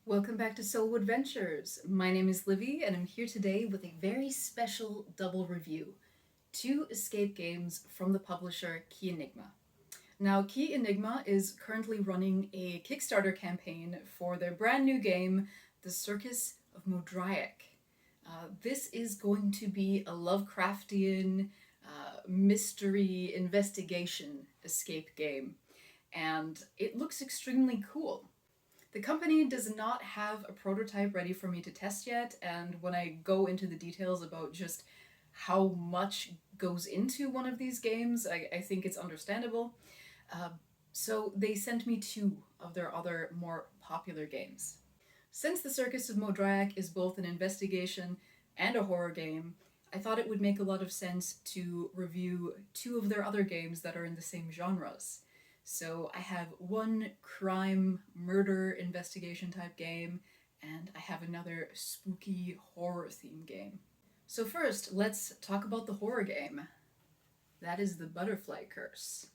Welcome back to Solo Adventures. My name is Livy, and I'm here today with a very special double review. Two escape games from the publisher Key Enigma. Now, Key Enigma is currently running a Kickstarter campaign for their brand new game, The Circus of Modryak. This is going to be a Lovecraftian mystery investigation escape game, and it looks extremely cool. The company does not have a prototype ready for me to test yet, and when I go into the details about just how much goes into one of these games, I think it's understandable. Uh, so they sent me two of their other more popular games. Since The Circus of Modryak is both an investigation and a horror game, I thought it would make a lot of sense to review two of their other games that are in the same genres. So I have one crime murder investigation type game, and I have another spooky horror theme game. So first, let's talk about the horror game. That is the Butterfly Curse.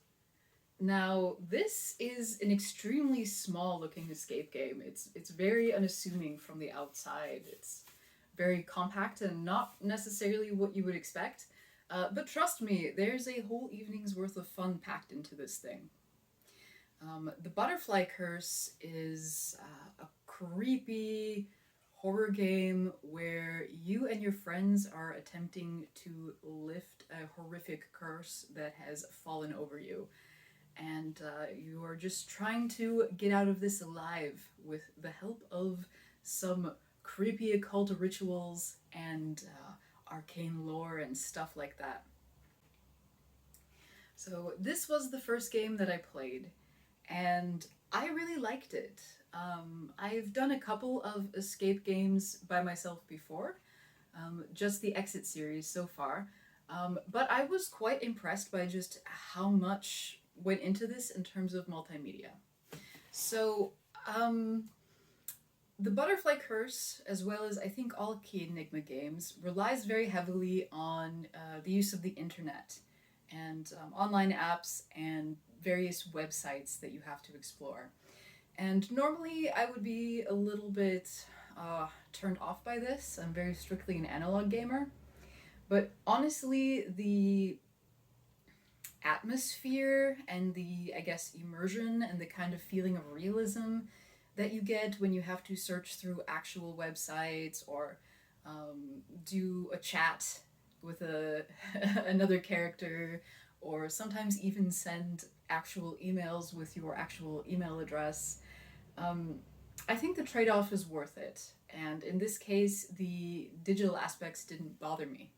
Now, this is an extremely small looking escape game. It's very unassuming from the outside. It's very compact and not necessarily what you would expect. But trust me, there's a whole evening's worth of fun packed into this thing. The Butterfly Curse is a creepy horror game where you and your friends are attempting to lift a horrific curse that has fallen over you. And you are just trying to get out of this alive with the help of some creepy occult rituals and arcane lore and stuff like that. So, this was the first game that I played, and I really liked it. I've done a couple of escape games by myself before, just the Exit series so far, but I was quite impressed by just how much went into this in terms of multimedia. So, the Butterfly Curse, as well as I think all Key Enigma games, relies very heavily on the use of the internet and online apps and various websites that you have to explore. And normally I would be a little bit turned off by this. I'm very strictly an analog gamer. But honestly, the atmosphere and the, I guess, immersion and the kind of feeling of realism that you get when you have to search through actual websites or do a chat with another character, or sometimes even send actual emails with your actual email address. I think the trade-off is worth it, and in this case, the digital aspects didn't bother me.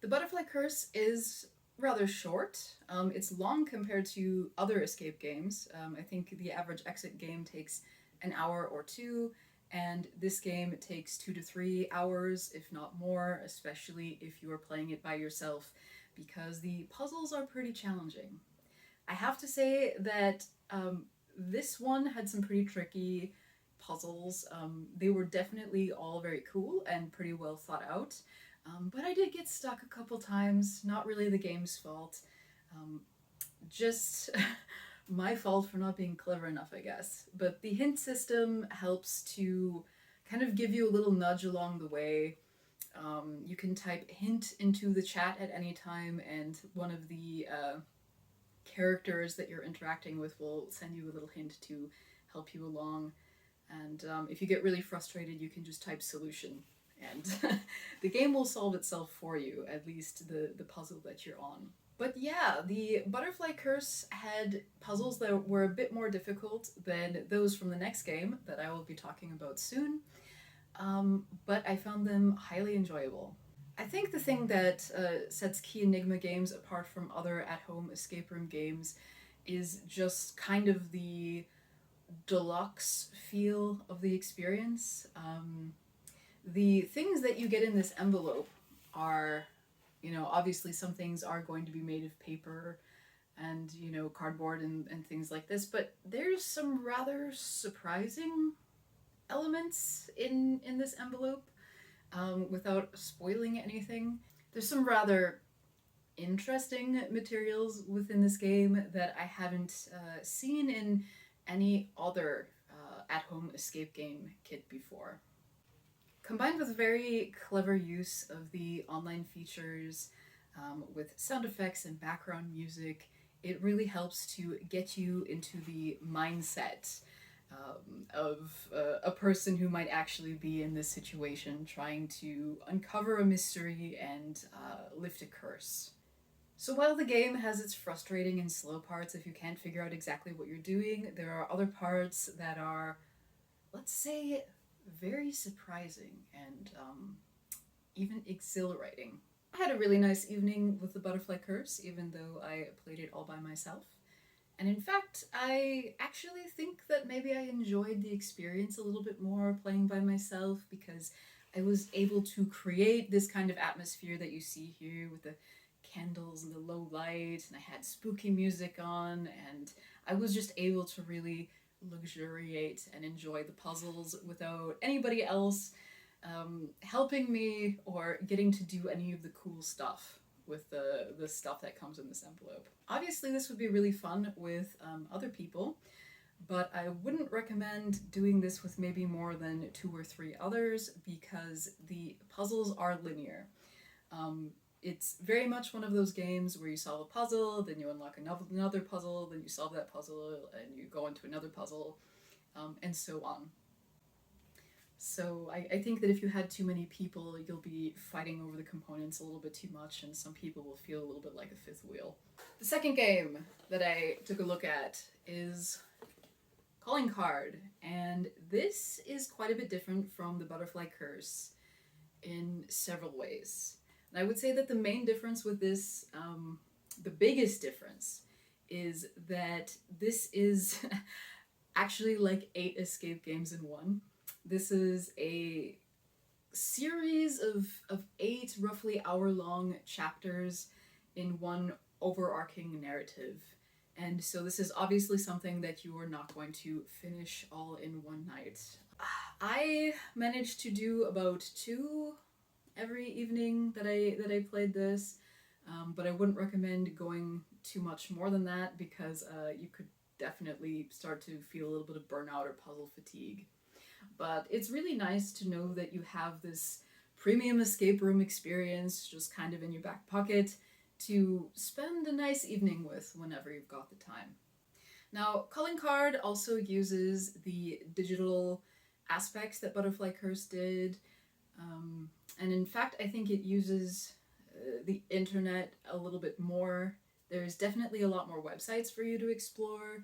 The Butterfly Curse is rather short. It's long compared to other escape games. I think the average exit game takes an hour or two, and this game takes 2 to 3 hours, if not more, especially if you are playing it by yourself, because the puzzles are pretty challenging. I have to say that this one had some pretty tricky puzzles. They were definitely all very cool and pretty well thought out, but I did get stuck a couple times. Not really the game's fault. Just my fault for not being clever enough, I guess. But the hint system helps to kind of give you a little nudge along the way. You can type hint into the chat at any time, and one of the characters that you're interacting with will send you a little hint to help you along. And if you get really frustrated, you can just type solution, and the game will solve itself for you, at least the puzzle that you're on. But yeah, the Butterfly Curse had puzzles that were a bit more difficult than those from the next game that I will be talking about soon, but I found them highly enjoyable. I think the thing that sets Key Enigma games apart from other at-home escape room games is just kind of the deluxe feel of the experience. The things that you get in this envelope are, obviously some things are going to be made of paper and, cardboard and things like this, but there's some rather surprising elements in this envelope, without spoiling anything. There's some rather interesting materials within this game that I haven't seen in any other at-home escape game kit before. Combined with very clever use of the online features with sound effects and background music, it really helps to get you into the mindset of a person who might actually be in this situation trying to uncover a mystery and lift a curse. So while the game has its frustrating and slow parts if you can't figure out exactly what you're doing, there are other parts that are, let's say, very surprising and even exhilarating. I had a really nice evening with the Butterfly Curse, even though I played it all by myself. And in fact, I actually think that maybe I enjoyed the experience a little bit more playing by myself because I was able to create this kind of atmosphere that you see here with the candles and the low light, and I had spooky music on, and I was just able to really luxuriate and enjoy the puzzles without anybody else helping me or getting to do any of the cool stuff with the stuff that comes in this envelope. Obviously, this would be really fun with other people, but I wouldn't recommend doing this with maybe more than 2 or 3 others because the puzzles are linear. It's very much one of those games where you solve a puzzle, then you unlock another puzzle, then you solve that puzzle, and you go into another puzzle, and so on. So I think that if you had too many people, you'll be fighting over the components a little bit too much, and some people will feel a little bit like a fifth wheel. The second game that I took a look at is Calling Card, and this is quite a bit different from the Butterfly Curse in several ways. And I would say that the main difference with this, the biggest difference, is that this is actually like 8 escape games in one. This is a series of 8 roughly hour-long chapters in one overarching narrative. And so this is obviously something that you are not going to finish all in one night. I managed to do about 2 every evening that I played this, but I wouldn't recommend going too much more than that because you could definitely start to feel a little bit of burnout or puzzle fatigue. But it's really nice to know that you have this premium escape room experience just kind of in your back pocket to spend a nice evening with whenever you've got the time. Now, Calling Card also uses the digital aspects that Butterfly Curse did, and in fact, I think it uses the internet a little bit more. There's definitely a lot more websites for you to explore.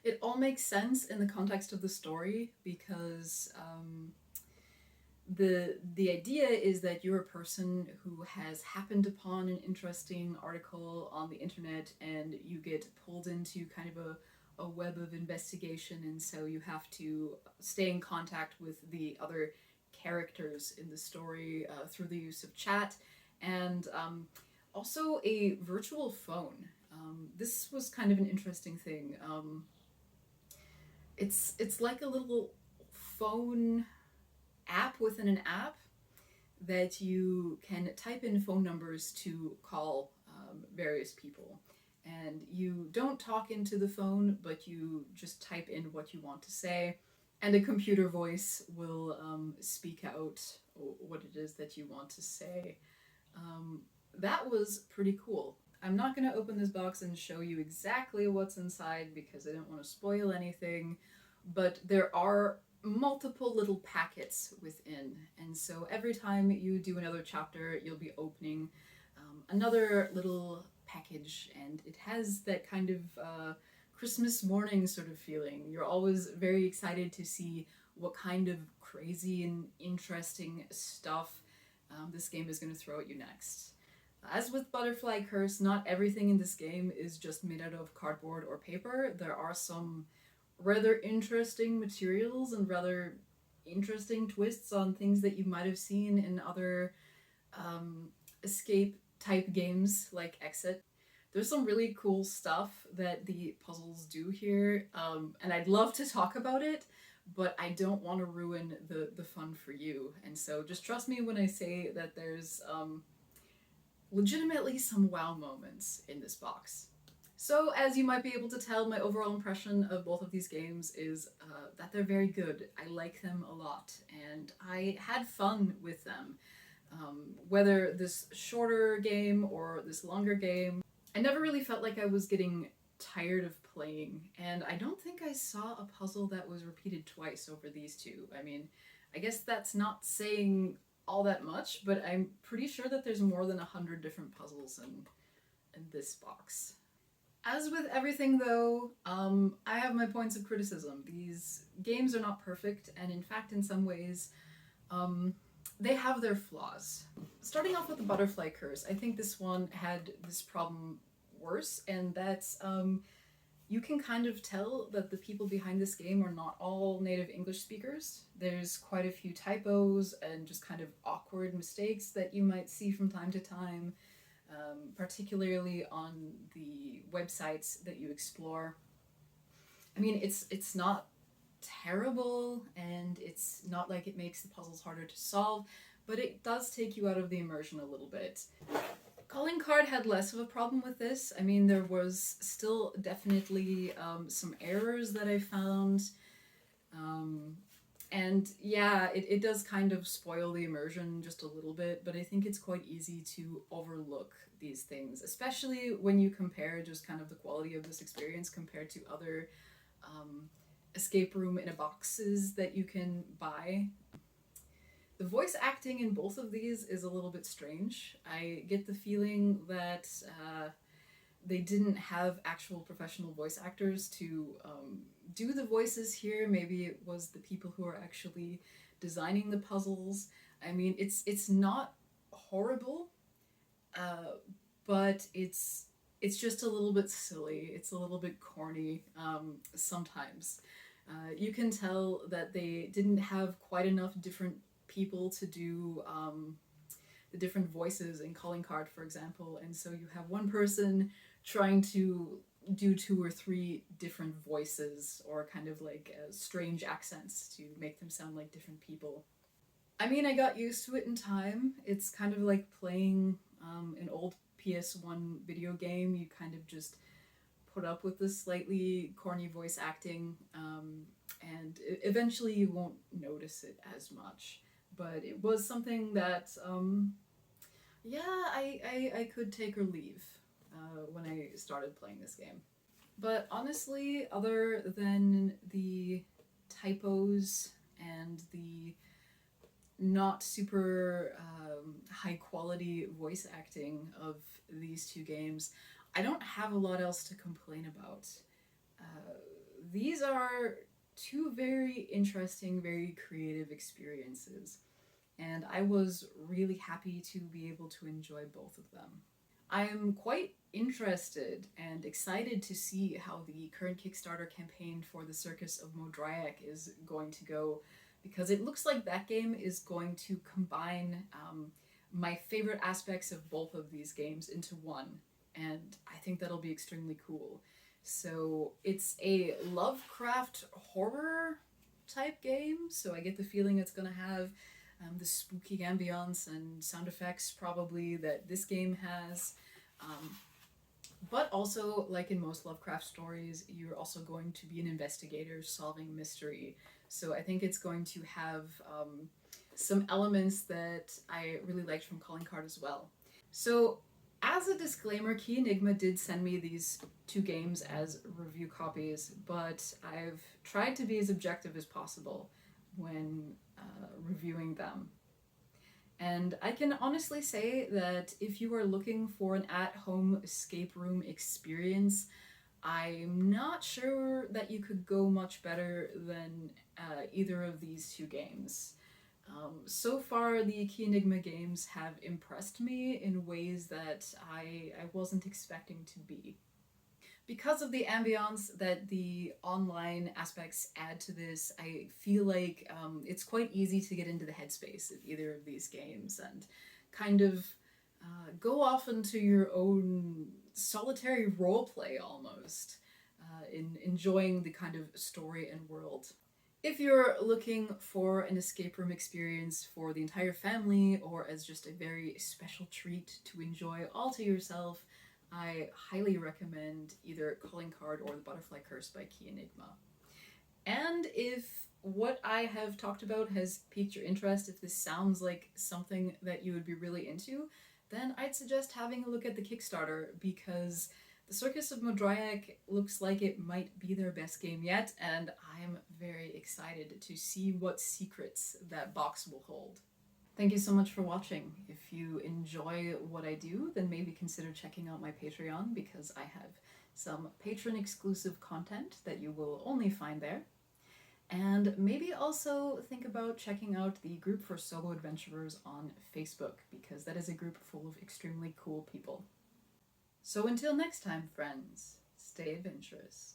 It all makes sense in the context of the story because the idea is that you're a person who has happened upon an interesting article on the internet and you get pulled into kind of a web of investigation, and so you have to stay in contact with the other characters in the story through the use of chat and also a virtual phone. This was kind of an interesting thing. It's like a little phone app within an app that you can type in phone numbers to call various people. And you don't talk into the phone, but you just type in what you want to say, and a computer voice will speak out what it is that you want to say. That was pretty cool. I'm not going to open this box and show you exactly what's inside because I don't want to spoil anything, but there are multiple little packets within, and so every time you do another chapter, you'll be opening another little package, and it has that kind of Christmas morning sort of feeling. You're always very excited to see what kind of crazy and interesting stuff this game is going to throw at you next. As with Butterfly Curse, not everything in this game is just made out of cardboard or paper. There are some rather interesting materials and rather interesting twists on things that you might have seen in other escape type games like Exit. There's some really cool stuff that the puzzles do here, and I'd love to talk about it, but I don't want to ruin the fun for you. And so just trust me when I say that there's legitimately some wow moments in this box. So, as you might be able to tell, my overall impression of both of these games is that they're very good. I like them a lot, and I had fun with them. Whether this shorter game or this longer game, I never really felt like I was getting tired of playing, and I don't think I saw a puzzle that was repeated twice over these two. I mean, I guess that's not saying all that much, but I'm pretty sure that there's more than 100 different puzzles in this box. As with everything, though, I have my points of criticism. These games are not perfect, and in fact, in some ways, um, they have their flaws. Starting off with the butterfly curse, I think this one had this problem worse, and that's you can kind of tell that the people behind this game are not all native English speakers. There's quite a few typos and just kind of awkward mistakes that you might see from time to time, particularly on the websites that you explore. I mean, it's not terrible, and it's not like it makes the puzzles harder to solve, but it does take you out of the immersion a little bit. Calling Card had less of a problem with this. I mean, there was still definitely some errors that I found. And yeah, it does kind of spoil the immersion just a little bit, but I think it's quite easy to overlook these things, especially when you compare just kind of the quality of this experience compared to other escape room in a boxes that you can buy. The voice acting in both of these is a little bit strange. I get the feeling that they didn't have actual professional voice actors to do the voices here. Maybe it was the people who are actually designing the puzzles. I mean, it's not horrible, but it's just a little bit silly. It's a little bit corny sometimes. You can tell that they didn't have quite enough different people to do the different voices in Calling Card, for example, and so you have one person trying to do two or three different voices or kind of like strange accents to make them sound like different people. I mean, I got used to it in time. It's kind of like playing an old PS1 video game. You kind of just put up with this slightly corny voice acting, and eventually you won't notice it as much. But it was something that, yeah, I could take or leave when I started playing this game. But honestly, other than the typos and the not super high quality voice acting of these two games, I don't have a lot else to complain about. These are two very interesting, very creative experiences, and I was really happy to be able to enjoy both of them. I'm quite interested and excited to see how the current Kickstarter campaign for the Circus of Modryak is going to go, because it looks like that game is going to combine my favorite aspects of both of these games into one, and I think that'll be extremely cool. So it's a Lovecraft horror type game, so I get the feeling it's going to have the spooky ambience and sound effects probably that this game has. But also, like in most Lovecraft stories, you're also going to be an investigator solving mystery. So I think it's going to have some elements that I really liked from Calling Card as well. So as a disclaimer, Key Enigma did send me these two games as review copies, but I've tried to be as objective as possible when reviewing them. And I can honestly say that if you are looking for an at-home escape room experience, I'm not sure that you could go much better than either of these two games. So far, the Key Enigma games have impressed me in ways that I wasn't expecting to be. Because of the ambiance that the online aspects add to this, I feel like it's quite easy to get into the headspace of either of these games and kind of go off into your own solitary roleplay almost, in enjoying the kind of story and world. If you're looking for an escape room experience for the entire family or as just a very special treat to enjoy all to yourself, I highly recommend either Calling Card or The Butterfly Curse by Key Enigma. And if what I have talked about has piqued your interest, if this sounds like something that you would be really into, then I'd suggest having a look at the Kickstarter, because the Circus of Modryak looks like it might be their best game yet, and I'm very excited to see what secrets that box will hold. Thank you so much for watching. If you enjoy what I do, then maybe consider checking out my Patreon, because I have some patron exclusive content that you will only find there. And maybe also think about checking out the group for solo adventurers on Facebook, because that is a group full of extremely cool people. So until next time, friends, stay adventurous.